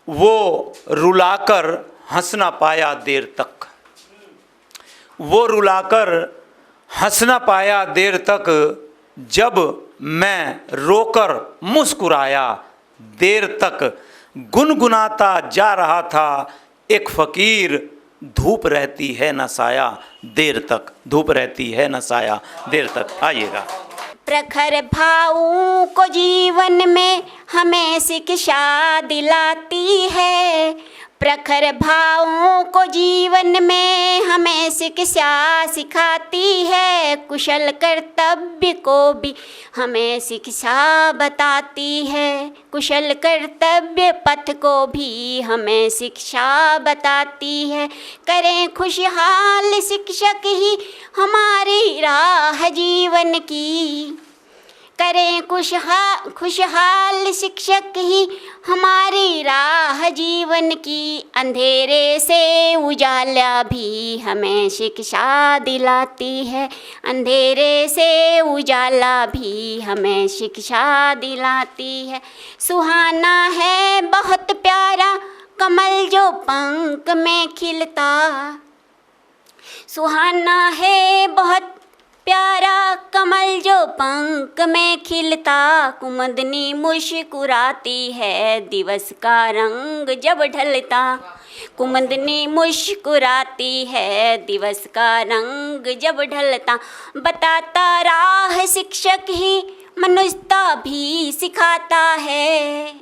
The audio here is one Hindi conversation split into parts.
वो रुलाकर हंस ना पाया देर तक, वो रुलाकर हंस ना पाया देर तक, जब मैं रोकर मुस्कुराया देर तक। गुनगुनाता जा रहा था एक फ़कीर, धूप रहती है न साया देर तक, धूप रहती है न साया देर तक। आइएगा। प्रखर भावों को जीवन में हमें शिक्षा दिलाती है, प्रखर भावों को जीवन में हमें शिक्षा सिखाती है, कुशल कर्तव्य को भी हमें शिक्षा बताती है, कुशल कर्तव्य पथ को भी हमें शिक्षा बताती है। करें खुशहाल शिक्षक ही हमारी राह जीवन की, करें खुशहाल शिक्षक ही हमारी राह जीवन की, अंधेरे से उजाला भी हमें शिक्षा दिलाती है, अंधेरे से उजाला भी हमें शिक्षा दिलाती है। सुहाना है बहुत प्यारा कमल जो पंख में खिलता, सुहाना है बहुत प्यारा कमल जो पंख में खिलता, कुमुदनी मुस्कुराती है दिवस का रंग जब ढलता, कुमुदनी मुस्कुराती है दिवस का रंग जब ढलता। बताता राह शिक्षक ही मनुष्यता भी सिखाता है,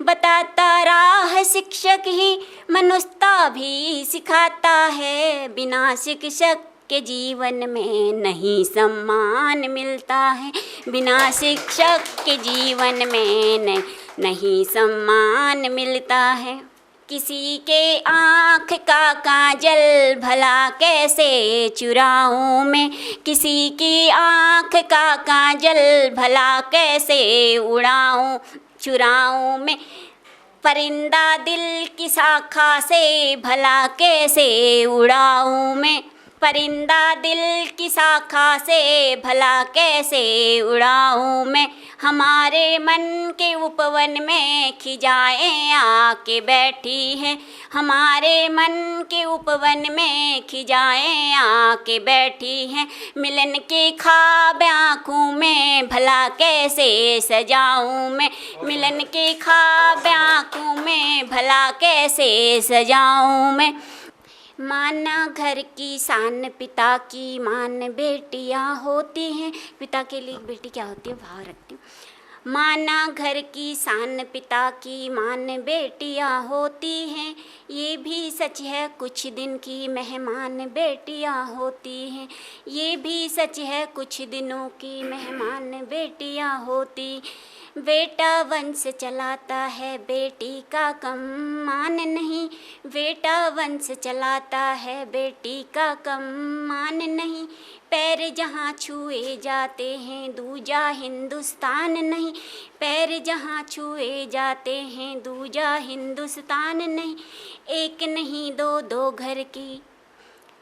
बताता राह शिक्षक ही मनुष्यता भी सिखाता है, बिना शिक्षक के जीवन में नहीं सम्मान मिलता है, बिना शिक्षक के जीवन में नहीं सम्मान मिलता है। किसी के आँख का काजल भला कैसे चुराऊं मैं, किसी की आँख का काजल भला कैसे उड़ाऊं चुराऊं मैं, परिंदा दिल की शाखा से भला कैसे उड़ाऊं मैं, परिंदा दिल की शाखा से भला कैसे उड़ाऊं मैं। हमारे मन के उपवन में खिजाएं आके बैठी हैं, हमारे मन के उपवन में खिजाएं आके बैठी हैं, मिलन के ख्वाब आँखों में भला कैसे सजाऊं मैं, मिलन के ख्वाब आँखों में भला कैसे सजाऊं मैं। माना घर की शान पिता की मान बेटियां होती हैं, पिता के लिए बेटी क्या होती है भाव रखती हूँ। माना घर की शान पिता की मान बेटियां होती हैं, ये भी सच है कुछ दिन की मेहमान बेटियां होती हैं, ये भी सच है कुछ दिनों की मेहमान बेटियां होती। बेटा वंश चलाता है बेटी का कम मान नहीं, बेटा वंश चलाता है बेटी का कम मान नहीं, पैर जहाँ छुए जाते हैं दूजा हिंदुस्तान नहीं, पैर जहाँ छुए जाते हैं दूजा हिंदुस्तान नहीं। एक नहीं दो दो घर की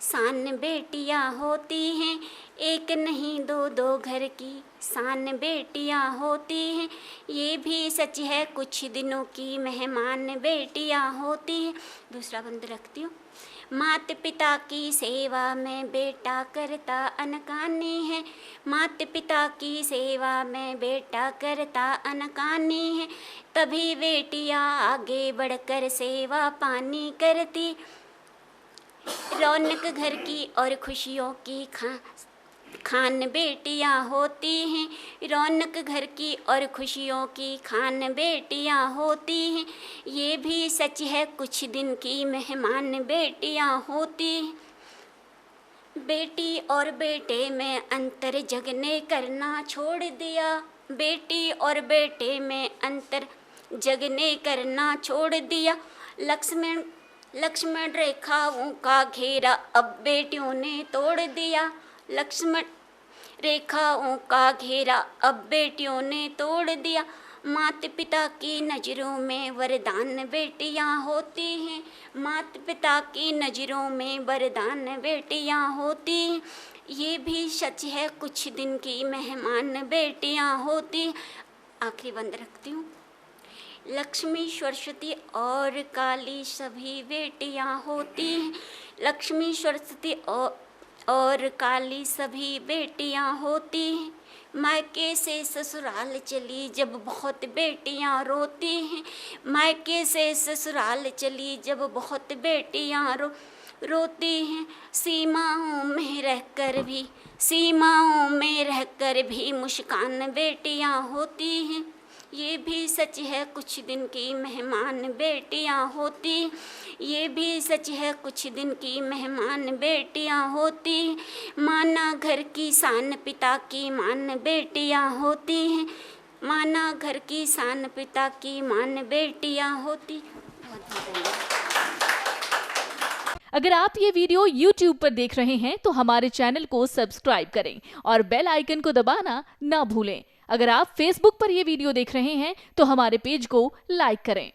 शान बेटियां होती हैं, एक नहीं दो दो घर की शान बेटियां होती हैं, ये भी सच है कुछ दिनों की मेहमान बेटियां होती हैं। दूसरा बंद रखती हूँ। माता पिता की सेवा में बेटा करता अनकानी है, माता पिता की सेवा में बेटा करता अनकानी है, तभी बेटियां आगे बढ़कर सेवा पानी करती। रौनक घर की और खुशियों की खान बेटियां होती हैं, रौनक घर की और खुशियों की खान बेटियां होती हैं, ये भी सच है कुछ दिन की मेहमान बेटियां होती हैं। बेटी और बेटे में अंतर जग ने करना छोड़ दिया, बेटी और बेटे में अंतर जग ने करना छोड़ दिया। लक्ष्मण रेखाओं का घेरा अब बेटियों ने तोड़ दिया, लक्ष्मण रेखाओं का घेरा अब बेटियों ने तोड़ दिया। माता पिता की नज़रों में वरदान बेटियां होती हैं, माता पिता की नज़रों में वरदान बेटियां होती हैं, ये भी सच है कुछ दिन की मेहमान बेटियां होती। आखिरी बंद रखती हूँ। लक्ष्मी सरस्वती और काली सभी बेटियां होती हैं। लक्ष्मी सरस्वती और काली सभी बेटियां होती हैं। मायके से ससुराल चली जब बहुत बेटियां रोती हैं। मायके से ससुराल चली जब बहुत बेटियां रोती हैं। सीमाओं में रहकर भी मुस्कान बेटियां होती हैं। ये भी सच है कुछ दिन की मेहमान बेटियां होती। ये भी सच है कुछ दिन की मेहमान बेटियां होती। माना घर की शान पिता की मान बेटियां होती हैं। माना घर की शान पिता की मान बेटियां होती। अगर आप ये वीडियो YouTube पर देख रहे हैं तो हमारे चैनल को सब्सक्राइब करें और बेल आइकन को दबाना ना भूलें। अगर आप Facebook पर ये वीडियो देख रहे हैं तो हमारे पेज को लाइक करें।